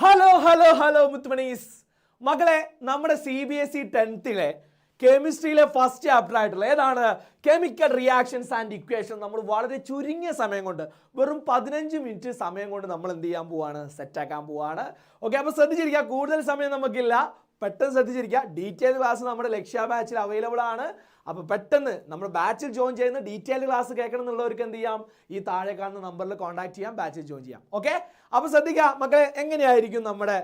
Hello മുത്തുമണീസ് മകളെ, നമ്മുടെ CBSE 10th കെമിസ്ട്രിയിലെ first chapter ആയിട്ടുള്ള ഏതാണ് കെമിക്കൽ റിയാക്ഷൻസ് ആൻഡ് ഇക്വേഷൻ നമ്മൾ വളരെ ചുരുങ്ങിയ സമയം കൊണ്ട് വെറും 15 മിനിറ്റ് സമയം കൊണ്ട് നമ്മൾ എന്ത് ചെയ്യാൻ പോവാണ്, സെറ്റാക്കാൻ പോവാണ്. ഓക്കെ, അപ്പോൾ ശ്രദ്ധിച്ചിരിക്കുക, കൂടുതൽ സമയം നമുക്കില്ല, പെട്ടെന്ന് ശ്രദ്ധിച്ചിരിക്കുക. ഡീറ്റെയിൽ ക്ലാസ് നമ്മുടെ ലക്ഷ്യ ബാച്ചിൽ അവൈലബിൾ ആണ്. അപ്പോൾ പെട്ടെന്ന് നമ്മുടെ ബാച്ചിൽ ജോയിൻ ചെയ്യുന്ന ഡീറ്റെയിൽ ക്ലാസ് കേൾക്കണം എന്നുള്ളവർക്ക് എന്ത് ചെയ്യാം, ഈ താഴെ കാണുന്ന നമ്പറിൽ കോൺടാക്ട് ചെയ്യാം, ബാച്ചിൽ ജോയിൻ ചെയ്യാം. ഓക്കെ, അപ്പോൾ ശ്രദ്ധിക്കുക മക്കളെ, എങ്ങനെയായിരിക്കും നമ്മുടെ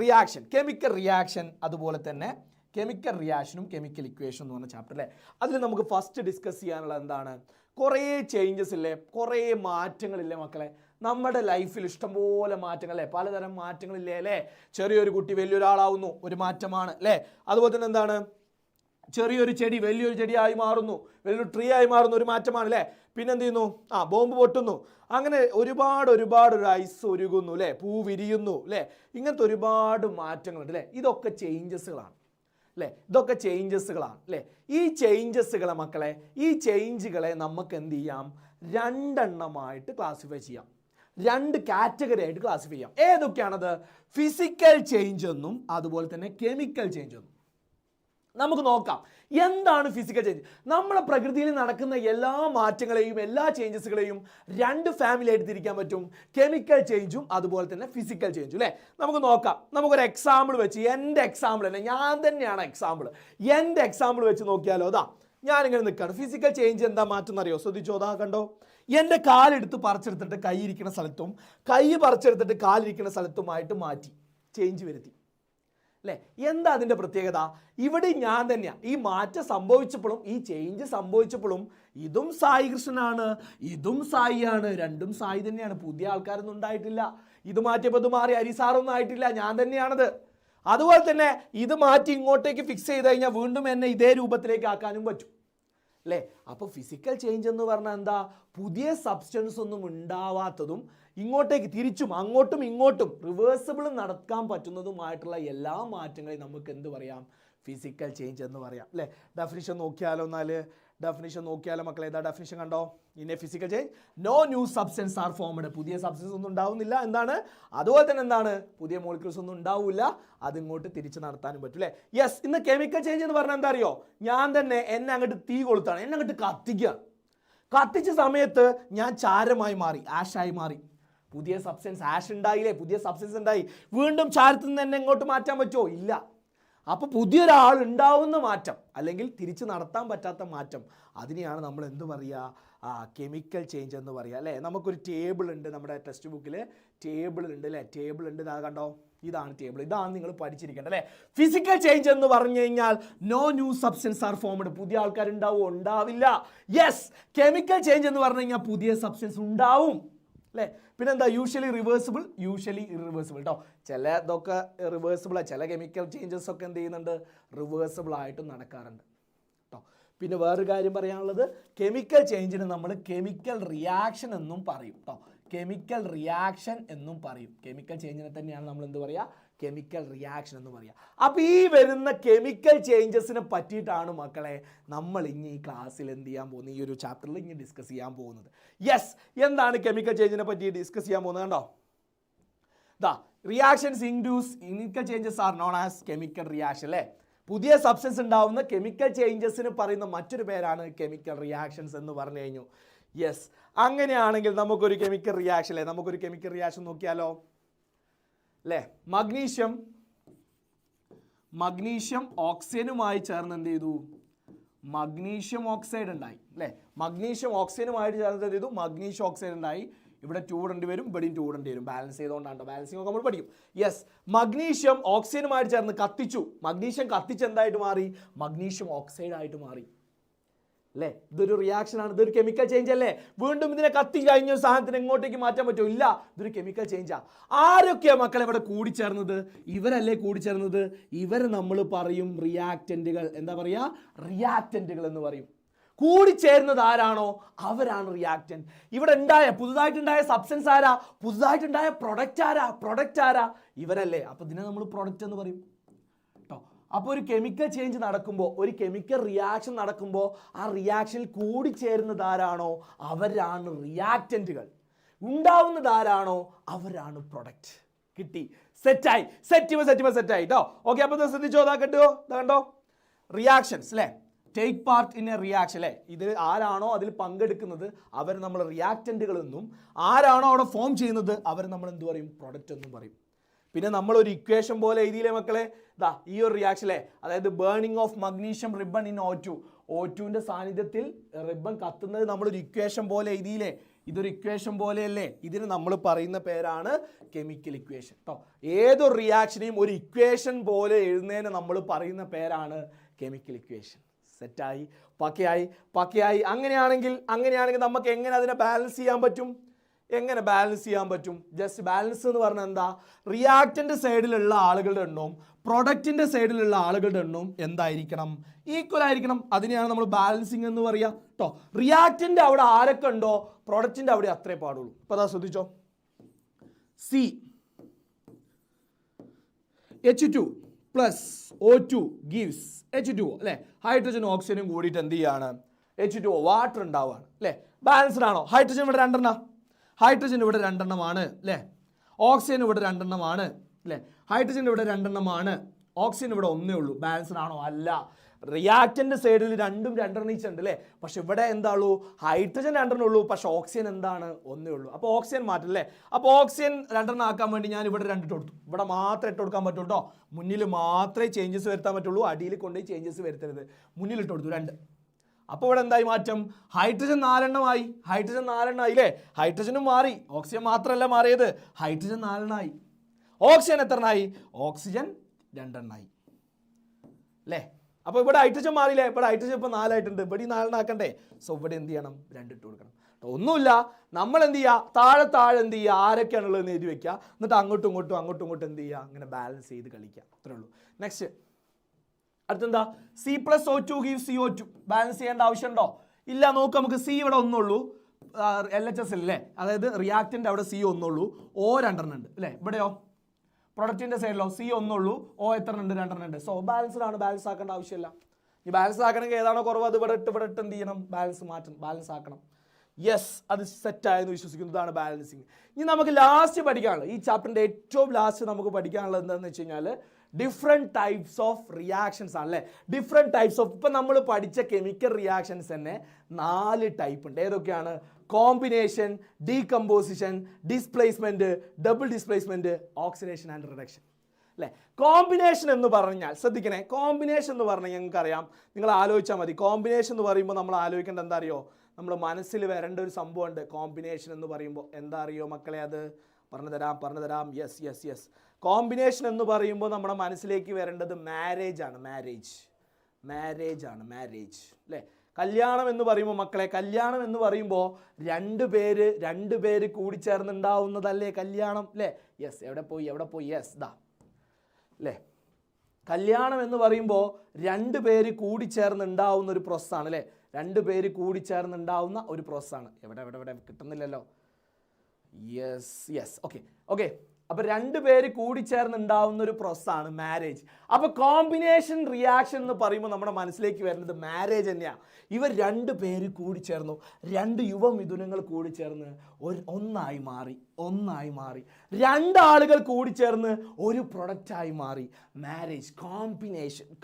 റിയാക്ഷൻ, കെമിക്കൽ റിയാക്ഷൻ, അതുപോലെ തന്നെ കെമിക്കൽ റിയാക്ഷനും കെമിക്കൽ ഇക്വേഷൻ എന്ന് പറഞ്ഞ ചാപ്റ്റർ അല്ലേ. അതിൽ നമുക്ക് ഫസ്റ്റ് ഡിസ്കസ് ചെയ്യാനുള്ളത് എന്താണ്, കുറേ ചേഞ്ചസ് ഇല്ലേ, കുറേ മാറ്റങ്ങളില്ലേ മക്കളെ നമ്മുടെ ലൈഫിൽ. ഇഷ്ടംപോലെ മാറ്റങ്ങളല്ലേ, പലതരം മാറ്റങ്ങളില്ലേ അല്ലേ. ചെറിയൊരു കുട്ടി വലിയൊരാളാവുന്നു, ഒരു മാറ്റമാണ് അല്ലേ. അതുപോലെ തന്നെ എന്താണ്, ചെറിയൊരു ചെടി വലിയൊരു ചെടിയായി മാറുന്നു, വലിയൊരു ട്രീ ആയി മാറുന്നു, ഒരു മാറ്റമാണ് അല്ലേ. പിന്നെ എന്ത് ചെയ്യുന്നു, ബോംബ് പൊട്ടുന്നു, അങ്ങനെ ഒരുപാട് ഒരു ഐസ് ഒരുകുന്നു അല്ലേ, പൂ വിരിയുന്നു അല്ലേ. ഇങ്ങനത്തെ ഒരുപാട് മാറ്റങ്ങളുണ്ട് അല്ലേ. ഇതൊക്കെ ചേഞ്ചസുകളാണ് അല്ലേ, ഇതൊക്കെ ചേഞ്ചസുകളാണ് അല്ലേ. ഈ ചേഞ്ചസുകളെ മക്കളെ, ഈ ചേഞ്ചുകളെ നമുക്ക് എന്ത് ചെയ്യാം, രണ്ടെണ്ണമായിട്ട് ക്ലാസിഫൈ ചെയ്യാം, രണ്ട് കാറ്റഗറി ആയിട്ട് ക്ലാസിഫൈ ചെയ്യാം. ഏതൊക്കെയാണത്, ഫിസിക്കൽ ചേഞ്ച് എന്നും അതുപോലെ തന്നെ കെമിക്കൽ ചേഞ്ച് എന്നും. നമുക്ക് നോക്കാം എന്താണ് ഫിസിക്കൽ ചേഞ്ച്. നമ്മുടെ പ്രകൃതിയിൽ നടക്കുന്ന എല്ലാ മാറ്റങ്ങളെയും എല്ലാ ചേഞ്ചസുകളെയും രണ്ട് ഫാമിലി ആയിട്ട് തിരിക്കാൻ പറ്റും, കെമിക്കൽ ചേഞ്ചും അതുപോലെ തന്നെ ഫിസിക്കൽ ചേഞ്ചും അല്ലേ. നമുക്ക് നോക്കാം, നമുക്കൊരു എക്സാമ്പിൾ വെച്ച്, എൻ്റെ എക്സാമ്പിൾ തന്നെ, ഞാൻ തന്നെയാണ് എക്സാമ്പിൾ, എൻ്റെ എക്സാമ്പിൾ വെച്ച് നോക്കിയാലോ. ഞാനിങ്ങനെ നിൽക്കുകയാണ്, ഫിസിക്കൽ ചേഞ്ച് എന്താ മാറ്റം എന്നറിയോ, ശ്രദ്ധിച്ചോ. കണ്ടോ, എൻ്റെ കാലെടുത്ത് പറിച്ചെടുത്തിട്ട് കൈ ഇരിക്കുന്ന സ്ഥലത്തും കൈ പറിച്ചെടുത്തിട്ട് കാലിരിക്കുന്ന സ്ഥലത്തുമായിട്ട് മാറ്റി, ചേഞ്ച് വരുത്തി അല്ലേ. എന്താ അതിൻ്റെ പ്രത്യേകത, ഇവിടെ ഞാൻ തന്നെയാണ് ഈ മാറ്റം സംഭവിച്ചപ്പോഴും ഈ ചേഞ്ച് സംഭവിച്ചപ്പോഴും ഇതും സായി കൃഷ്ണനാണ്, ഇതും സായിയാണ്, രണ്ടും സായി തന്നെയാണ്, പുതിയ ആൾക്കാരൊന്നും ഉണ്ടായിട്ടില്ല. ഇത് മാറ്റിയപ്പോൾ ഇത് മാറി ഹരിസാറൊന്നും ആയിട്ടില്ല, ഞാൻ തന്നെയാണത്. അതുപോലെ തന്നെ ഇത് മാറ്റി ഇങ്ങോട്ടേക്ക് ഫിക്സ് ചെയ്ത് കഴിഞ്ഞാൽ വീണ്ടും എന്നെ ഇതേ രൂപത്തിലേക്ക് ആക്കാനും പറ്റും അല്ലേ. അപ്പോൾ ഫിസിക്കൽ ചേഞ്ച് എന്ന് പറഞ്ഞാൽ എന്താ, പുതിയ സബ്സ്റ്റൻസ് ഒന്നും ഉണ്ടാവാത്തതും ഇങ്ങോട്ടേക്ക് തിരിച്ചും അങ്ങോട്ടും ഇങ്ങോട്ടും റിവേഴ്സിബിൾ നടക്കാൻ പറ്റുന്നതുമായിട്ടുള്ള എല്ലാ മാറ്റങ്ങളെയും നമുക്ക് എന്ത് പറയാം, ഫിസിക്കൽ ചേഞ്ച് എന്ന് പറയാം അല്ലേ. ഡെഫിനിഷൻ നോക്കിയാലോ, ഡെഫിനിഷൻ നോക്കിയാലോ മക്കളെ. ഏതാ ഡെഫിനിഷൻ കണ്ടോ, in a physical change no new substance are formed, പുതിയ സബ്സ്റ്റൻസ് ഒന്നും ഉണ്ടാവുന്നില്ല എന്താണ്. അതുപോലെ തന്നെ എന്താണ്, പുതിയ മോളിക്യൂൾസ് ഒന്നും ഉണ്ടാവില്ല, അതിങ്ങോട്ട് തിരിച്ച് നടത്താനും പറ്റും അല്ലേ. യെസ്, ഇന്ന് കെമിക്കൽ ചേഞ്ച് എന്ന് പറഞ്ഞാൽ എന്താ അറിയോ, ഞാൻ തന്നെ എന്നെ അങ്ങോട്ട് തീ കൊളുത്താണ്, എന്നെ അങ്ങോട്ട് കത്തിക്കുകയാണ്. കത്തിച്ച സമയത്ത് ഞാൻ ചാരമായി മാറി, ആഷായി മാറി, പുതിയ സബ്സ്റ്റൻസ്, ആഷ് ഉണ്ടായില്ലേ, പുതിയ സബ്സ്റ്റൻസ് ഉണ്ടായി. വീണ്ടും ചാരത്തിൽ നിന്ന് എന്നെ എങ്ങോട്ട് മാറ്റാൻ പറ്റുമോ, ഇല്ല. അപ്പോൾ പുതിയൊരാൾ ഉണ്ടാവുന്ന മാറ്റം അല്ലെങ്കിൽ തിരിച്ച് നടത്താൻ പറ്റാത്ത മാറ്റം, അതിനെയാണ് നമ്മൾ എന്ത് പറയുക, കെമിക്കൽ ചേഞ്ച് എന്ന് പറയുക അല്ലേ. നമുക്കൊരു ടേബിൾ ഉണ്ട്, നമ്മുടെ ടെക്സ്റ്റ് ബുക്കിൽ ടേബിൾ ഉണ്ട് അല്ലേ, ടേബിൾ ഉണ്ട്. കണ്ടോ, ഇതാണ് ടേബിൾ, ഇതാണ് നിങ്ങൾ പഠിച്ചിരിക്കേണ്ടത് അല്ലേ. ഫിസിക്കൽ ചേഞ്ച് എന്ന് പറഞ്ഞു കഴിഞ്ഞാൽ no new substance are formed, പുതിയ ആൾക്കാർ ഉണ്ടാവുമോ, ഉണ്ടാവില്ല. യെസ്, കെമിക്കൽ ചേഞ്ച് എന്ന് പറഞ്ഞു കഴിഞ്ഞാൽ പുതിയ സബ്സ്റ്റൻസ് ഉണ്ടാവും അല്ലേ. പിന്നെന്താ, യൂഷ്വലി റിവേഴ്സിബിൾ, യൂഷ്വലി ഇറിവേഴ്സിബിൾ കേട്ടോ. ചില ഇതൊക്കെ റിവേഴ്സിബിളാണ്, ചില കെമിക്കൽ ചേഞ്ചസ് ഒക്കെ എന്ത് ചെയ്യുന്നുണ്ട്, റിവേഴ്സിബിൾ ആയിട്ടും നടക്കാറുണ്ട് കേട്ടോ. പിന്നെ വേറൊരു കാര്യം പറയാനുള്ളത്, കെമിക്കൽ ചേഞ്ചിന് നമ്മൾ കെമിക്കൽ റിയാക്ഷൻ എന്നും പറയും കേട്ടോ, കെമിക്കൽ റിയാക്ഷൻ എന്നും പറയും. കെമിക്കൽ ചേഞ്ചിനെ തന്നെയാണ് നമ്മൾ എന്ത് പറയുക, കെമിക്കൽ റിയാക്ഷൻ എന്ന് പറയുക. അപ്പോൾ ഈ വരുന്ന കെമിക്കൽ ചേഞ്ചസിനെ പറ്റിയിട്ടാണ് മക്കളെ നമ്മൾ ഇനി ഈ ക്ലാസ്സിൽ എന്ത് ചെയ്യാൻ പോകുന്നത്, ഈ ഒരു ചാപ്റ്ററിൽ ഇനി ഡിസ്കസ് ചെയ്യാൻ പോകുന്നത്. യെസ്, എന്താണ് കെമിക്കൽ ചേഞ്ചിനെ പറ്റി ഡിസ്കസ് ചെയ്യാൻ പോകുന്നത് കണ്ടോ. Reactions induce chemical changes are known as chemical reaction അല്ലേ. പുതിയ സബ്സ്റ്റൻസ് ഉണ്ടാവുന്ന കെമിക്കൽ ചേഞ്ചസിന് പറയുന്ന മറ്റൊരു പേരാണ് കെമിക്കൽ റിയാക്ഷൻസ് എന്ന് പറഞ്ഞു കഴിഞ്ഞു. യെസ്, അങ്ങനെയാണെങ്കിൽ നമുക്കൊരു കെമിക്കൽ റിയാക്ഷൻ അല്ലേ, നമുക്കൊരു കെമിക്കൽ റിയാക്ഷൻ നോക്കിയാലോ അല്ലേ. മഗ്നീഷ്യം ഓക്സിജനുമായി ചേർന്ന് എന്ത് ചെയ്തു, മഗ്നീഷ്യം ഓക്സൈഡ് ഉണ്ടായി അല്ലേ. മഗ്നീഷ്യം ഓക്സിജനുമായിട്ട് ചേർന്ന് എന്ത് ചെയ്തു, മഗ്നീഷ്യം ഓക്സൈഡ് ഉണ്ടായി. ഇവിടെ 2 ഇടേണ്ടി വരും, ഇവിടെയും 2 ഇടേണ്ടി വരും, ബാലൻസ് ചെയ്തുകൊണ്ടാണ്. ബാലൻസിങ് ഒക്കെ നമ്മൾ പഠിക്കും. യെസ്, മഗ്നീഷ്യം ഓക്സിജനുമായിട്ട് ചേർന്ന് കത്തിച്ചു, മഗ്നീഷ്യം കത്തിച്ച് എന്തായിട്ട് മാറി, മഗ്നീഷ്യം ഓക്സൈഡ് ആയിട്ട് മാറി അല്ലേ. ഇതൊരു റിയാക്ഷനാണ്, ഇതൊരു കെമിക്കൽ ചേഞ്ച് അല്ലേ. വീണ്ടും ഇതിനെ കത്തി കഴിഞ്ഞ ഒരു സാധനത്തിന് എങ്ങോട്ടേക്ക് മാറ്റാൻ പറ്റുമോ, ഇല്ല, ഇതൊരു കെമിക്കൽ ചേഞ്ചാ. ആരൊക്കെയാ മക്കളെ ഇവിടെ കൂടിച്ചേർന്നത്, ഇവരല്ലേ കൂടിച്ചേർന്നത്, ഇവർ നമ്മൾ പറയും റിയാക്റ്റന്റുകൾ. എന്താ പറയുക, റിയാക്റ്റന്റുകൾ എന്ന് പറയും. കൂടിച്ചേരുന്നത് ആരാണോ അവരാണ് റിയാക്റ്റന്റ്. ഇവിടെ പുതുതായിട്ടുണ്ടായ സബ്സ്റ്റൻസ് ആരാ, പുതുതായിട്ടുണ്ടായ പ്രൊഡക്റ്റ് ആരാ, ഇവരല്ലേ. അപ്പോൾ ഇതിനെ നമ്മൾ പ്രൊഡക്റ്റ് എന്ന് പറയും. അപ്പോൾ ഒരു കെമിക്കൽ ചേഞ്ച് നടക്കുമ്പോൾ, ഒരു കെമിക്കൽ റിയാക്ഷൻ നടക്കുമ്പോൾ ആ റിയാക്ഷനിൽ കൂടിച്ചേരുന്നത് ആരാണോ അവരാണ് റിയാക്റ്റന്റുകൾ. ഉണ്ടാവുന്നത് ആരാണോ അവരാണ് പ്രൊഡക്റ്റ്. കിട്ടി. സെറ്റായി കേട്ടോ. ഓക്കെ, അപ്പോൾ ശ്രദ്ധിച്ചോ, കണ്ടോ റിയാക്ഷൻസ് അല്ലേ, take part in A reaction അല്ലേ. ഇത് ആരാണോ അതിൽ പങ്കെടുക്കുന്നത് അവർ നമ്മൾ റിയാക്റ്റന്റുകൾ എന്നും, ആരാണോ അവിടെ ഫോം ചെയ്യുന്നത് അവർ നമ്മൾ എന്ത് പറയും, പ്രൊഡക്റ്റ് എന്നും പറയും. പിന്നെ നമ്മളൊരു ഇക്വേഷൻ പോലെ എഴുതിയില്ലേ മക്കളെ, ഈ ഒരു റിയാക്ഷൻ അല്ലേ, അതായത് burning of magnesium ribbon in O2, O2ന്റെ സാന്നിധ്യത്തിൽ റിബൺ കത്തുന്നത് നമ്മളൊരു ഇക്വേഷൻ പോലെ എഴുതിയില്ലേ. ഇതൊരു ഇക്വേഷൻ പോലെയല്ലേ, ഇതിന് നമ്മൾ പറയുന്ന പേരാണ് കെമിക്കൽ ഇക്വേഷൻ കേട്ടോ. ഏതൊരു റിയാക്ഷനെയും ഒരു ഇക്വേഷൻ പോലെ എഴുതുന്നതിന് നമ്മൾ പറയുന്ന പേരാണ് കെമിക്കൽ ഇക്വേഷൻ. സെറ്റായി, പക്കയായി. അങ്ങനെയാണെങ്കിൽ നമുക്ക് എങ്ങനെ അതിനെ ബാലൻസ് ചെയ്യാൻ പറ്റും? ജസ്റ്റ് ബാലൻസ് എന്ന് പറഞ്ഞാൽ എന്താ, റിയാക്റ്റന്റ് സൈഡിലുള്ള ആളുകളുടെ എണ്ണവും പ്രൊഡക്റ്റിന്റെ സൈഡിലുള്ള ആളുകളുടെ എണ്ണവും എന്തായിരിക്കണം, ഈക്വൽ ആയിരിക്കണം. അതിനെയാണ് നമ്മൾ ബാലൻസിങ് എന്ന് പറയുക കേട്ടോ. റിയാക്റ്റന്റ് അവിടെ ആരൊക്കെ ഉണ്ടോ പ്രൊഡക്റ്റിന്റെ അവിടെ അത്രേ പാടുള്ളൂ. ഇപ്പൊ അതാ ശ്രദ്ധിച്ചോ, H2 plus O2 gives H2O അല്ലേ. ഹൈഡ്രജനും ഓക്സിജനും കൂടിയിട്ട് എന്ത് ചെയ്യാണ്, H2O വാട്ടർ ഉണ്ടാവുകയാണ് അല്ലേ. ബാലൻസ്ഡ് ആണോ? ഹൈഡ്രജൻ ഇവിടെ രണ്ടെണ്ണമാണ് അല്ലേ. ഓക്സിജൻ ഇവിടെ രണ്ടെണ്ണമാണ് അല്ലേ. ഹൈഡ്രജൻ ഇവിടെ രണ്ടെണ്ണമാണ്, ഓക്സിജൻ ഇവിടെ ഒന്നേ ഉള്ളൂ. ബാലൻസ്ഡ് ആണോ? അല്ല. റിയാക്റ്റന്റ് സൈഡിൽ രണ്ടും രണ്ടെണ്ണം ഉണ്ട് അല്ലേ. പക്ഷെ ഇവിടെ എന്താണുള്ളൂ, ഹൈഡ്രജൻ രണ്ടെണ്ണം ഉള്ളൂ, പക്ഷെ ഓക്സിജൻ എന്താണ്, ഒന്നേ ഉള്ളൂ. അപ്പോൾ ഓക്സിജൻ മാറ്റല്ലേ. അപ്പോൾ ഓക്സിജൻ രണ്ടെണ്ണം ആക്കാൻ വേണ്ടി ഞാൻ ഇവിടെ രണ്ടിട്ട് കൊടുത്തു. ഇവിടെ മാത്രം ഇട്ട് കൊടുക്കാൻ പറ്റുള്ളൂ കേട്ടോ. മുന്നിൽ മാത്രമേ ചേഞ്ചസ് വരുത്താൻ പറ്റുള്ളൂ, അടിയിൽ കൊണ്ടുപോയി ചേഞ്ചസ് വരുത്തരുത്. മുന്നിൽ ഇട്ട് കൊടുത്തു 2. അപ്പോൾ ഇവിടെ എന്തായി മാറ്റം, ഹൈഡ്രജൻ 4 എണ്ണമായി അല്ലേ. ഹൈഡ്രജനും മാറി, ഓക്സിജൻ മാത്രമല്ല മാറിയത്, ഹൈഡ്രജൻ 4 എണ്ണമായി. ഓക്സിജൻ എത്ര എണ്ണമായി, ഓക്സിജൻ 2 എണ്ണമായി അല്ലേ. അപ്പോൾ ഇവിടെ ഹൈഡ്രജൻ മാറിയില്ലേ, ഇവിടെ ഹൈഡ്രജൻ ഇപ്പോൾ 4 ആയിട്ടുണ്ട്, ഇവിടെ 4 ആക്കണ്ടേ. സോ ഇവിടെ എന്ത് ചെയ്യണം, 2 ഇട്ട് കൊടുക്കണം. ഒന്നുമില്ല, നമ്മൾ എന്ത് ചെയ്യുക, താഴെ എന്ത് ചെയ്യുക, ആരൊക്കെയാണുള്ളതെന്ന് എഴുതി വെക്കുക. എന്നിട്ട് അങ്ങോട്ടും ഇങ്ങോട്ടും എന്ത് ചെയ്യുക, അങ്ങനെ ബാലൻസ് ചെയ്ത് കളിക്കുക. അത്രേ ഉള്ളൂ. Next അടുത്തെന്താ, C+O2 gives CO2. Balance ചെയ്യേണ്ട ആവശ്യമുണ്ടോ? ഇല്ല. നോക്ക്, നമുക്ക് C ഇവിടെ ഒന്നുള്ളൂ, LHS അല്ലേ, അതായത് റിയാക്റ്റന്റ് അവിടെ C ഒന്നുള്ളൂ, O 2 ഉണ്ട് അല്ലേ. ഇവിടെയോ പ്രൊഡക്റ്റിന്റെ സൈഡിലോ C ഒന്നുള്ളൂ, O എത്ര ഉണ്ട്, 2 ഉണ്ട്. സോ ബാലൻസ്ഡ് ആണ്, ബാലൻസ് ആക്കേണ്ട ആവശ്യമില്ല. ഈ ബാലൻസ് ആക്കണമെങ്കിൽ ഏതാണോ കുറവ് അത് ഇവിടെ ഇട്ട് എന്ത് ചെയ്യണം, ബാലൻസ് ആക്കണം. യെസ്, അത് സെറ്റായെന്ന് വിശ്വസിക്കുന്നതാണ് ബാലൻസിങ്. ഇനി നമുക്ക് ലാസ്റ്റ് പഠിക്കാനുള്ളത്, ഈ ചാപ്റ്ററിന്റെ ഏറ്റവും ലാസ്റ്റ് നമുക്ക് പഠിക്കാനുള്ളത് എന്താണെന്ന് വെച്ച് കഴിഞ്ഞാൽ ഡിഫറെൻറ്റ് ടൈപ്സ് ഓഫ് റിയാക്ഷൻസ് ആണ് അല്ലേ. ഡിഫറെൻറ്റ് ടൈപ്സ് ഓഫ്, ഇപ്പം നമ്മൾ പഠിച്ച കെമിക്കൽ റിയാക്ഷൻസ് തന്നെ 4 ടൈപ്പ് ഉണ്ട്. ഏതൊക്കെയാണ്? Combination, decomposition, displacement, double displacement, oxidation and reduction അല്ലേ. കോമ്പിനേഷൻ എന്ന് പറഞ്ഞാൽ ശ്രദ്ധിക്കണേ, കോമ്പിനേഷൻ എന്ന് പറഞ്ഞാൽ ഞങ്ങൾക്കറിയാം, നിങ്ങൾ ആലോചിച്ചാൽ മതി. കോമ്പിനേഷൻ എന്ന് പറയുമ്പോൾ നമ്മൾ ആലോചിക്കേണ്ട എന്താ അറിയോ, നമ്മൾ മനസ്സിൽ വരേണ്ട ഒരു സംഭവമുണ്ട്. കോമ്പിനേഷൻ എന്ന് പറയുമ്പോൾ എന്താ അറിയോ മക്കളെ, അത് പറഞ്ഞു തരാം. യെസ്. കോമ്പിനേഷൻ എന്ന് പറയുമ്പോൾ നമ്മുടെ മനസ്സിലേക്ക് വരേണ്ടത് മാരേജ് ആണ് അല്ലേ. കല്യാണം എന്ന് പറയുമ്പോൾ മക്കളെ, കല്യാണം എന്ന് പറയുമ്പോൾ രണ്ട് പേര് കൂടിച്ചേർന്നുണ്ടാവുന്നതല്ലേ കല്യാണം അല്ലേ. യെസ്, എവിടെ പോയി യെസ് അല്ലേ. കല്യാണം എന്ന് പറയുമ്പോൾ 2 പേര് കൂടിച്ചേർന്നുണ്ടാവുന്ന ഒരു പ്രോസസ്സാണ് അല്ലേ. 2 പേര് കൂടിച്ചേർന്നുണ്ടാവുന്ന ഒരു പ്രോസസ്സാണ്. എവിടെ കിട്ടുന്നില്ലല്ലോ. Yes okay. അപ്പോൾ 2 പേര് കൂടിച്ചേർന്നുണ്ടാവുന്ന ഒരു പ്രോസസ്സാണ് മാരേജ്. അപ്പോൾ കോമ്പിനേഷൻ റിയാക്ഷൻ എന്ന് പറയുമ്പോൾ നമ്മുടെ മനസ്സിലേക്ക് വരുന്നത് മാരേജ് തന്നെയാണ്. ഇവർ 2 പേര് കൂടിച്ചേർന്നു, 2 യുവമിഥുനങ്ങൾ കൂടിച്ചേർന്ന് ഒന്നായി മാറി. 2 ആളുകൾ കൂടിച്ചേർന്ന് ഒരു പ്രൊഡക്റ്റായി മാറി. മാരേജ്,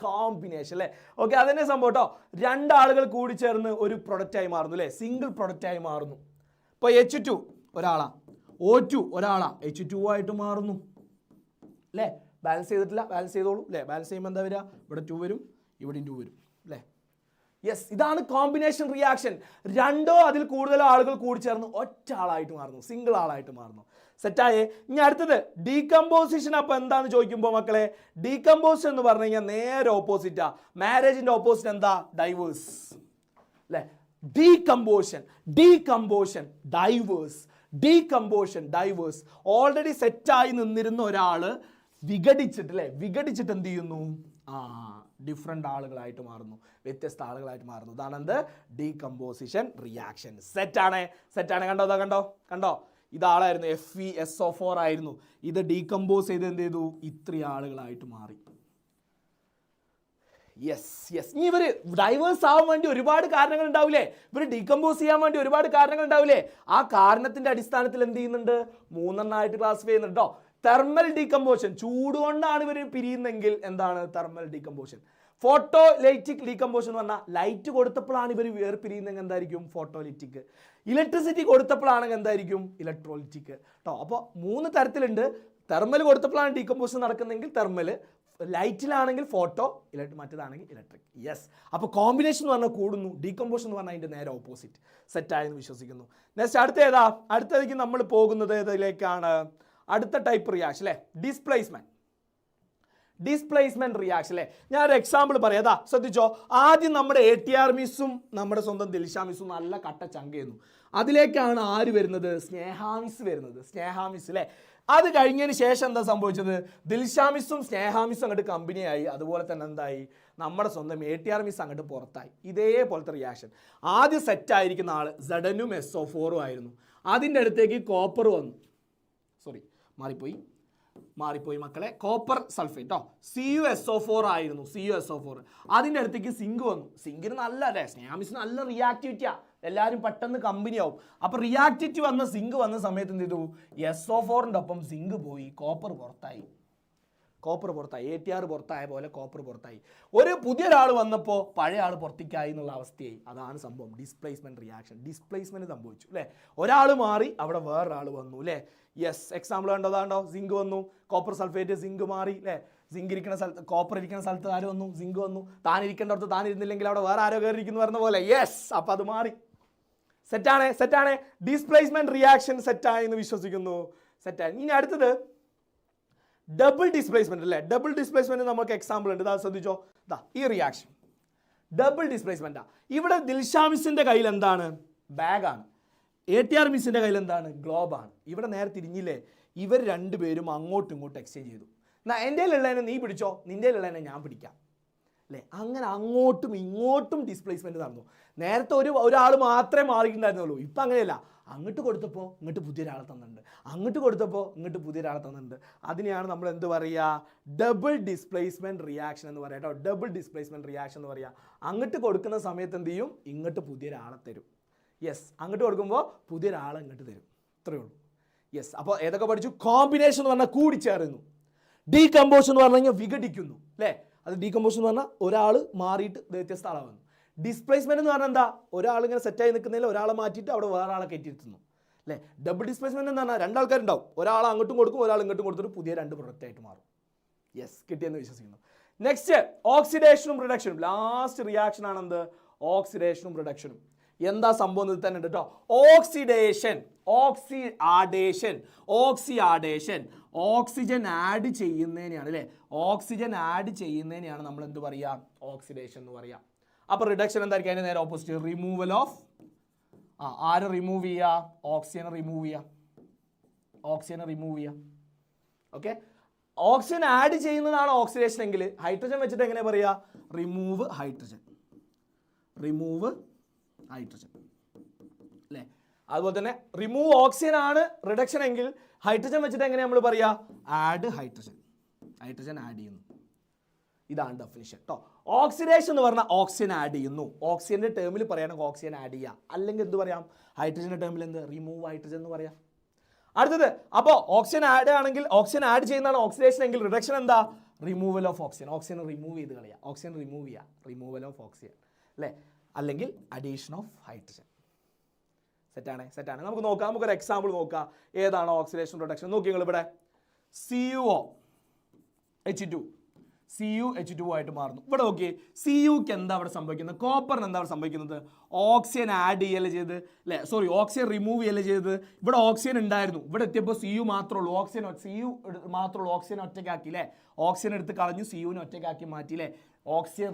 കോമ്പിനേഷൻ അല്ലേ. ഓക്കെ, അതന്നെ സംഭവം കേട്ടോ. 2 ആളുകൾ കൂടിച്ചേർന്ന് ഒരു പ്രൊഡക്റ്റായി മാറുന്നു അല്ലേ, സിംഗിൾ പ്രൊഡക്റ്റായി മാറുന്നു. ഇപ്പോൾ H2 ഒരാളാ, O2 ഒരാളാ, H2O ആയിട്ട് മാറുന്നു അല്ലേ. ബാലൻസ് ചെയ്തിട്ടില്ല, ബാലൻസ് ചെയ്തോളൂ അല്ലേ. ബാലൻസ് ചെയ്യുമ്പോൾ എന്താ വരിക, ഇവിടെ 2 വരും, ഇവിടെയും 2 വരും അല്ലേ. യെസ്, ഇതാണ് കോമ്പിനേഷൻ റിയാക്ഷൻ. 2ഓ അതിൽ കൂടുതലോ ആളുകൾ കൂടി ചേർന്ന് ഒറ്റ ആളായിട്ട് മാറുന്നു, സിംഗിൾ ആളായിട്ട് മാറുന്നു. സെറ്റായേ. ഇനി അടുത്തത് ഡീകമ്പോസിഷൻ. അപ്പോൾ എന്താണെന്ന് ചോദിക്കുമ്പോൾ മക്കളെ, ഡീകമ്പോസിഷൻ എന്ന് പറഞ്ഞു കഴിഞ്ഞാൽ നേരെ ഓപ്പോസിറ്റാ. മാരേജിന്റെ ഓപ്പോസിറ്റ് എന്താ, ഡൈവേഴ്സ് അല്ലേ. Decomposition, divorce. ഓൾറെഡി സെറ്റായി നിന്നിരുന്ന ഒരാള് വിഘടിച്ചിട്ട് എന്ത് ചെയ്യുന്നു, ഡിഫറെൻ്റ് ആളുകളായിട്ട് മാറുന്നു, വ്യത്യസ്ത ആളുകളായിട്ട് മാറുന്നു. ഇതാണ് എന്ത്, ഡീകമ്പോസിഷൻ റിയാക്ഷൻ. സെറ്റാണ്. കണ്ടോ ഇതാളായിരുന്നു, FeSO4 ആയിരുന്നു. ഇത് ഡീകമ്പോസ് ചെയ്ത് എന്ത് ചെയ്തു, 3 ആളുകളായിട്ട് മാറി. യെസ്. ഇനി ഇവർ ഡൈവേഴ്സ് ആവാൻ വേണ്ടി ഒരുപാട് കാരണങ്ങൾ ഉണ്ടാവില്ലേ, ഇവർ ഡീകമ്പോസ് ചെയ്യാൻ വേണ്ടി ഒരുപാട് കാരണങ്ങൾ ഉണ്ടാവില്ലേ. ആ കാരണത്തിന്റെ അടിസ്ഥാനത്തിൽ എന്ത് ചെയ്യുന്നുണ്ട്, 3 ക്ലാസിഫൈ ചെയ്യുന്നുണ്ട് കേട്ടോ. തെർമൽ ഡീകമ്പോഷൻ, ചൂട് കൊണ്ടാണ് ഇവർ പിരിയുന്നെങ്കിൽ എന്താണ് തെർമൽ ഡീകമ്പോഷൻ. ഫോട്ടോലൈറ്റിക് ഡീകമ്പോഷൻ എന്ന് പറഞ്ഞാൽ ലൈറ്റ് കൊടുത്തപ്പോഴാണ് ഇവർ വേർപിരിയുന്നെങ്കിൽ എന്തായിരിക്കും ഫോട്ടോലിറ്റിക്. ഇലക്ട്രിസിറ്റി കൊടുത്തപ്പോഴാണെങ്കിൽ എന്തായിരിക്കും ഇലക്ട്രോലിറ്റിക് കേട്ടോ. അപ്പോൾ 3 തരത്തിലുണ്ട്. തെർമൽ കൊടുത്തപ്പോഴാണ് ഡീകമ്പോഷൻ നടക്കുന്നതെങ്കിൽ തെർമൽ, ലൈറ്റിലാണെങ്കിൽ ഫോട്ടോ, മറ്റേതാണെങ്കിൽ ഇലക്ട്രിക്. യെസ്, അപ്പോൾ കോമ്പിനേഷൻ എന്ന് പറഞ്ഞാൽ കൂടുന്നു, ഡീകമ്പോഷൻ എന്ന് പറഞ്ഞാൽ അതിൻ്റെ നേരെ ഓപ്പോസിറ്റ്. സെറ്റായെന്ന് വിശ്വസിക്കുന്നു. നെക്സ്റ്റ് അടുത്ത ഏതാ? അടുത്തതിലേക്ക് നമ്മൾ പോകുന്നത് ഏതിലേക്കാണ്? അടുത്ത ടൈപ്പ് റിയാക്ഷൻ അല്ലേ, ഡിസ്പ്ലേസ്മെന്റ് റിയാക്ഷൻ അല്ലേ. ഞാനൊരു എക്സാമ്പിൾ പറയാം. അതാ ശ്രദ്ധിച്ചോ. ആദ്യം നമ്മുടെ ATR മിസ്സും നമ്മുടെ സ്വന്തം ദിൽഷ മിസ്സും നല്ല കട്ട ചങ്കയുന്നു. അതിലേക്കാണ് ആര് വരുന്നത്? സ്നേഹാമിസ് വരുന്നത്. സ്നേഹാമിസ് അല്ലേ. അത് കഴിഞ്ഞതിന് ശേഷം എന്താ സംഭവിച്ചത്? ദിൽഷാമിസും സ്നേഹാമിസും അങ്ങോട്ട് കമ്പനിയായി. അതുപോലെ തന്നെ എന്തായി? നമ്മുടെ സ്വന്തം ATR മിസ് അങ്ങോട്ട് പുറത്തായി. ഇതേപോലത്തെ റിയാക്ഷൻ. ആദ്യം സെറ്റായിരിക്കുന്ന ആൾ സെഡനും SO4 ആയിരുന്നു. അതിൻ്റെ അടുത്തേക്ക് കോപ്പർ വന്നു. മാറിപ്പോയി മക്കളെ. കോപ്പർ സൾഫേറ്റ് കേട്ടോ, CuSO4 ആയിരുന്നു. CuSO4. അതിൻ്റെ അടുത്തേക്ക് സിങ്ക് വന്നു. സിങ്കിന് നല്ല അല്ലേ, സ്നേഹാമിസിന് നല്ല റിയാക്ടിവിറ്റിയാ, എല്ലാവരും പെട്ടെന്ന് കമ്പനി ആവും. അപ്പോൾ റിയാക്ടിവിറ്റി വന്ന സിങ്ക് വന്ന സമയത്ത് എന്ത് ചെയ്തു? SO4ൻ്റെ ഒപ്പം സിങ്ക് പോയി, കോപ്പർ പുറത്തായി. ATR പുറത്തായ പോലെ കോപ്പർ പുറത്തായി. ഒരു പുതിയൊരാൾ വന്നപ്പോൾ പഴയ ആൾ പുറത്തേക്കായി എന്നുള്ള അവസ്ഥയായി. അതാണ് സംഭവം ഡിസ്പ്ലേസ്മെന്റ് റിയാക്ഷൻ. ഡിസ്പ്ലേസ്മെന്റ് സംഭവിച്ചു അല്ലേ. ഒരാൾ മാറി, അവിടെ വേറൊരാൾ വന്നു അല്ലേ. യെസ്, എക്സാമ്പിൾ കണ്ടോ? സിങ്ക് വന്നു, കോപ്പർ സൾഫേറ്റ്, സിങ്ക് മാറി അല്ലേ. സിങ്ക് ഇരിക്കുന്ന സ്ഥലത്ത്, കോപ്പർ ഇരിക്കുന്ന സ്ഥലത്ത് ആര് വന്നു? സിങ്ക് വന്നു. താൻ ഇരിക്കേണ്ടടുത്ത് താൻ ഇരുന്നില്ലെങ്കിൽ അവിടെ വേറെ ആരോ കയറിയിരിക്കുന്നു പറഞ്ഞ പോലെ. യെസ്, അപ്പം അത് മാറി. സെറ്റാണ്. ഡിസ്പ്ലേസ്മെന്റ് റിയാക്ഷൻ സെറ്റായി എന്ന് വിശ്വസിക്കുന്നു. സെറ്റായി. ഇനി അടുത്തത് ഡബിൾ ഡിസ്പ്ലേസ്മെന്റ് അല്ലേ. ഡബിൾ ഡിസ്പ്ലേസ്മെന്റ് നമുക്ക് എക്സാമ്പിൾ ഉണ്ട്. ശ്രദ്ധിച്ചോ. ഈ റിയാക്ഷൻ ഡബിൾ ഡിസ്പ്ലേസ്മെന്റാ. ഇവിടെ ദിൽഷാമിസിന്റെ കയ്യിൽ എന്താണ്? ബാഗാണ്. ATR മിസ്സിന്റെ കയ്യിൽ എന്താണ്? ഗ്ലോബാണ്. ഇവിടെ നേരെ തിരിഞ്ഞില്ലേ, ഇവർ രണ്ടുപേരും അങ്ങോട്ടും ഇങ്ങോട്ടും എക്സ്ചേഞ്ച് ചെയ്തു. എൻ്റെ ഉള്ളതിനെ നീ പിടിച്ചോ, നിൻ്റെ ഉള്ളതിനെ ഞാൻ പിടിക്കാം അല്ലേ. അങ്ങനെ അങ്ങോട്ടും ഇങ്ങോട്ടും ഡിസ്പ്ലേസ്മെന്റ് നടന്നു. നേരത്തെ ഒരാൾ മാത്രമേ മാറിയിട്ടുണ്ടായിരുന്നുള്ളൂ. ഇപ്പം അങ്ങനെയല്ല. അങ്ങോട്ട് കൊടുത്തപ്പോൾ ഇങ്ങോട്ട് പുതിയൊരാളെ തന്നിട്ടുണ്ട്, അങ്ങോട്ട് കൊടുത്തപ്പോൾ ഇങ്ങോട്ട് പുതിയൊരാളെ തന്നിട്ടുണ്ട്. അതിനെയാണ് നമ്മൾ എന്ത് പറയുക? ഡബിൾ ഡിസ്പ്ലേസ്മെന്റ് റിയാക്ഷൻ എന്ന് പറയാം കേട്ടോ. ഡബിൾ ഡിസ്പ്ലേസ്മെന്റ് റിയാക്ഷൻ എന്ന് പറയുക. അങ്ങോട്ട് കൊടുക്കുന്ന സമയത്ത് എന്ത് ചെയ്യും? ഇങ്ങോട്ട് പുതിയൊരാളെ തരും. യെസ്, അങ്ങോട്ട് കൊടുക്കുമ്പോൾ പുതിയൊരാളെ ഇങ്ങോട്ട് തരും. ഇത്രയേ ഉള്ളൂ. യെസ്, അപ്പോൾ ഏതൊക്കെ പഠിച്ചു? കോമ്പിനേഷൻ എന്ന് പറഞ്ഞാൽ കൂടിച്ചേരുന്നു. ഡീകമ്പോഷൻ എന്ന് പറഞ്ഞു കഴിഞ്ഞാൽ വിഘടിക്കുന്നു അല്ലേ. അത് ഡീകമ്പോഷൻ എന്ന് പറഞ്ഞാൽ ഒരാൾ മാറിയിട്ട് വ്യത്യസ്ത ആളാവുന്നു. ഡിസ്പ്ലേസ്മെന്റ് എന്ന് പറഞ്ഞാൽ എന്താ? ഒരാൾ ഇങ്ങനെ സെറ്റായി നിൽക്കുന്നതിൽ ഒരാളെ മാറ്റിയിട്ട് അവിടെ വേറെ ആളെ കയറ്റിയിരുത്തുന്നു അല്ലേ. ഡബിൾ ഡിസ്പ്ലേസ്മെന്റ് എന്ന് പറഞ്ഞാൽ 2 ആൾക്കാരുണ്ടാവും. ഒരാൾ അങ്ങോട്ടും കൊടുക്കും, ഒരാൾ ഇങ്ങോട്ടും കൊടുത്തിട്ട് പുതിയ 2 പ്രൊഡക്റ്റ് ആയിട്ട് മാറും. യെസ്, കിട്ടിയെന്ന് വിശ്വസിക്കുന്നു. നെക്സ്റ്റ് ഓക്സിഡേഷനും റിഡക്ഷനും. ലാസ്റ്റ് റിയാക്ഷൻ ആണെന്ത്? ഓക്സിഡേഷനും റിഡക്ഷനും. എന്താ സംഭവം ഇത് തന്നെ കേട്ടോ. ഓക്സിഡേഷൻ ഓക്സിജൻ ആഡ് ചെയ്യുന്നതിനെയാണ് അല്ലേ. ഓക്സിജൻ ആഡ് ചെയ്യുന്നതിനെയാണ് നമ്മൾ എന്ത് പറയുക? ഓക്സിഡേഷൻ എന്ന് പറയുക. അപ്പോൾ റിഡക്ഷൻ എന്തായിരിക്കും? അതിന് നേരെ ഓപ്പോസിറ്റ്. റിമൂവൽ ഓഫ് ആരെ റിമൂവ് ചെയ്യുക? ഓക്സിജനെ റിമൂവ് ചെയ്യുക. ഓക്കെ, ഓക്സിജൻ ആഡ് ചെയ്യുന്നതാണ് ഓക്സിഡേഷൻ എങ്കിൽ ഹൈഡ്രജൻ വെച്ചിട്ട് എങ്ങനെ പറയുക? റിമൂവ് ഹൈഡ്രജൻ അല്ലേ. അതുപോലെ തന്നെ റിമൂവ് ഓക്സിജൻ ആണ് റിഡക്ഷൻ എങ്കിൽ ഹൈഡ്രജൻ വെച്ചിട്ട് എങ്ങനെ നമ്മൾ പറയുക? ആഡ് ഹൈഡ്രജൻ ആഡ് ചെയ്യുന്നു. ഇതാണ് ഡെഫിനിഷൻ കേട്ടോ. ഓക്സിഡേഷൻ എന്ന് പറഞ്ഞാൽ ഓക്സിജൻ ആഡ് ചെയ്യുന്നു. ഓക്സിജന്റെ ടേമിൽ പറയുകയാണെങ്കിൽ ഓക്സിജൻ ആഡ് ചെയ്യുക, അല്ലെങ്കിൽ എന്ത് പറയാം? ഹൈഡ്രജന്റെ ടേമിൽ എന്ത്? റിമൂവ് ഹൈഡ്രജൻ എന്ന് പറയാം. അടുത്തത്, അപ്പോൾ ഓക്സിജൻ ആഡ് ആണെങ്കിൽ ഓക്സിജൻ ആഡ് ചെയ്യുന്നതാണ് ഓക്സിഡേഷൻ എങ്കിൽ റിഡക്ഷൻ എന്താ? Removal of oxygen. Oxygen remove ചെയ്ത് കളയുക. ഓക്സിജൻ റിമൂവ് ചെയ്യുക, റിമൂവൽ ഓഫ് ഓക്സിജൻ അല്ലേ. അല്ലെങ്കിൽ അഡീഷൻ ഓഫ് ഹൈഡ്രജൻ. സെറ്റാണ്. നമുക്ക് നോക്കാം. നമുക്കൊരു എക്സാമ്പിൾ നോക്കാം. ഏതാണ് ഓക്സിഡേഷൻ റിഡക്ഷൻ? നോക്കി നിങ്ങൾ ഇവിടെ CuH2 ആയിട്ട് മാറുന്നു. ഇവിടെ നോക്കിയേ, Cuക്ക് എന്താ അവിടെ സംഭവിക്കുന്നത്? കോപ്പറിന് എന്താ അവിടെ സംഭവിക്കുന്നത്? ഓക്സിജൻ ആഡ് ചെയ്യല്ലേ ചെയ്ത് അല്ലേ, സോറി ഓക്സിജൻ റിമൂവ് ചെയ്യല്ലേ ചെയ്തത്. ഇവിടെ ഓക്സിജൻ ഉണ്ടായിരുന്നു, ഇവിടെ എത്തിയപ്പോൾ Cu മാത്രമേ ഉള്ളൂ. ഓക്സിജൻ ഒറ്റയ്ക്കാക്കി അല്ലേ. ഓക്സിജൻ എടുത്ത് കളഞ്ഞു, Cuവിനെ ഒറ്റയ്ക്കാക്കി മാറ്റി അല്ലേ. ഓക്സിജൻ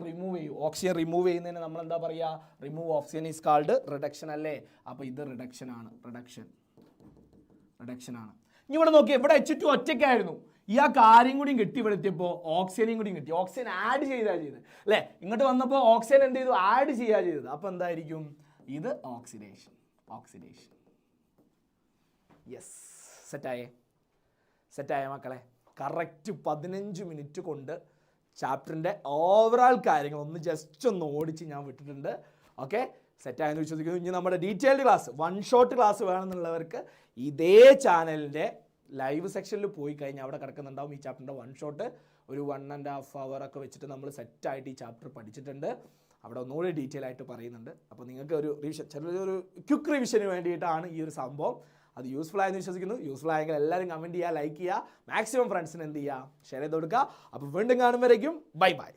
റിമൂവ് ചെയ്യുന്നതിന് നമ്മൾ എന്താ പറയുക? Remove oxygen is called reduction അല്ലേ. അപ്പോൾ ഇത് റിഡക്ഷൻ ആണ്. ഇനി ഇവിടെ നോക്കിയേ, ഇവിടെ H2 ഒറ്റയ്ക്കായിരുന്നു. ഈ ആ കാര്യം കൂടിയും കിട്ടി. ഇവിടെ എത്തിയപ്പോൾ ഓക്സിജനും കൂടിയും കിട്ടി. ഓക്സിജൻ ആഡ് ചെയ്താ ചെയ്തത് അല്ലേ. ഇങ്ങോട്ട് വന്നപ്പോൾ ഓക്സിജൻ എന്ത് ചെയ്തു? ആഡ് ചെയ്യാ ചെയ്തത്. അപ്പോൾ എന്തായിരിക്കും? ഇത് ഓക്സിഡേഷൻ. യെസ്, സെറ്റായേ മക്കളെ. കറക്റ്റ് 15 മിനിറ്റ് കൊണ്ട് ചാപ്റ്ററിൻ്റെ ഓവറോൾ കാര്യങ്ങൾ ജസ്റ്റ് ഒന്ന് ഓടിച്ച് ഞാൻ വിട്ടിട്ടുണ്ട്. ഓക്കെ, സെറ്റായെന്ന് വിശ്വസിക്കുന്നു. ഇനി നമ്മുടെ ഡീറ്റെയിൽഡ് ക്ലാസ്, 1 ഷോട്ട് ക്ലാസ് വേണമെന്നുള്ളവർക്ക് ഇതേ ചാനലിൻ്റെ ലൈവ് സെക്ഷനിൽ പോയി കഴിഞ്ഞാൽ അവിടെ കിടക്കുന്നുണ്ടാവും ഈ ചാപ്റ്ററിൻ്റെ വൺ ഷോട്ട്. ഒരു 1.5 hour ഒക്കെ വെച്ചിട്ട് നമ്മൾ സെറ്റായിട്ട് ഈ ചാപ്റ്റർ പഠിച്ചിട്ടുണ്ട്. അവിടെ ഒന്നുകൂടി ഡീറ്റെയിൽ ആയിട്ട് പറയുന്നുണ്ട്. അപ്പോൾ നിങ്ങൾക്ക് ഒരു റിവിഷൻ, ചെറിയൊരു ക്വിക്ക് റിവിഷന് വേണ്ടിയിട്ടാണ് ഈ ഒരു സംഭവം. അത് യൂസ്ഫുൾ ആയെന്ന് വിശ്വസിക്കുന്നു. യൂസ്ഫുൾ ആയെങ്കിൽ എല്ലാവരും കമൻറ്റ് ചെയ്യുക, ലൈക്ക് ചെയ്യുക, മാക്സിമം ഫ്രണ്ട്സിന് എന്ത് ചെയ്യുക, ഷെയർ ചെയ്ത് കൊടുക്കുക. അപ്പോൾ വീണ്ടും കാണുമ്പോഴേക്കും ബൈ ബൈ.